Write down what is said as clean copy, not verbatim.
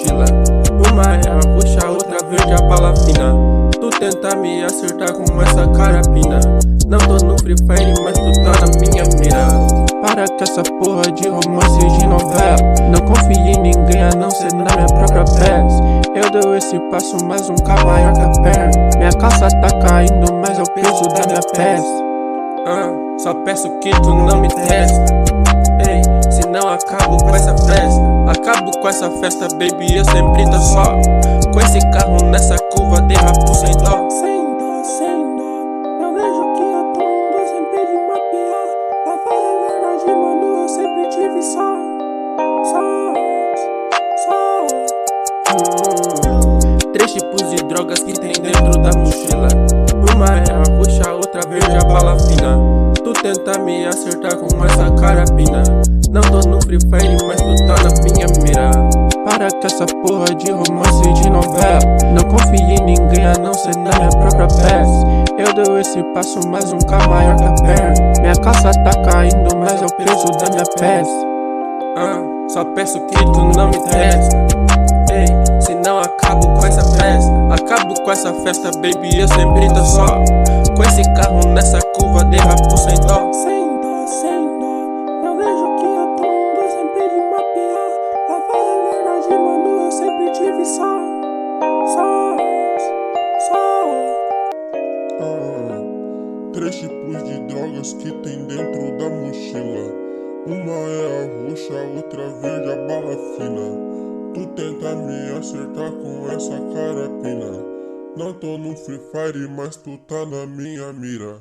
mochila. Uma é a roxa, outra verde, a bala fina. Tu tenta me acertar com essa carapina. Não tô no Free Fire, mas tu tá na minha mira. Para com essa porra de romance de novela. Não confio em ninguém a não ser na minha própria peça. Eu dou esse passo, mas um K maior que a perna. Minha calça tá caindo, mas é o peso da minha peça. Só peço que tu não me testa. Ei, senão acabo com essa festa. Acabo com essa festa, baby, eu sempre tô só. Com esse carro nessa curva, derrapo sem dó. Sem dó, sem dó. Eu vejo que a tua sempre de mapear. Pra falar a verdade, mano, eu sempre tive só. Três tipos de drogas que tem dentro da mochila. Uma é a roxa, outra verde, a bala fina. Tu tenta me acertar com essa carapina. Não tô no Free Fire, mas tu tá na minha mira. Para com essa porra de romance de novela. Não confio em ninguém a não ser na minha própria peça. Eu dou esse passo, mas um K maior que a perna. Minha calça tá caindo, mas é o peso da minha peça. Só peço que tu não me testa. Ei, senão acabo com essa festa. Acabo com essa festa, baby, eu sempre tô só. Com esse carro nessa curva, derrapo sem dó. Sem dó, sem dó. Eu vejo que a tua sempre de mapear. Pra falar a verdade, mano, eu sempre tive só. Três tipos de drogas que tem dentro da mochila. Uma é a roxa, outra verde, a bala fina. Tu tenta me acertar com essa carapina. Não tô no Free Fire, mas tu tá na minha mira.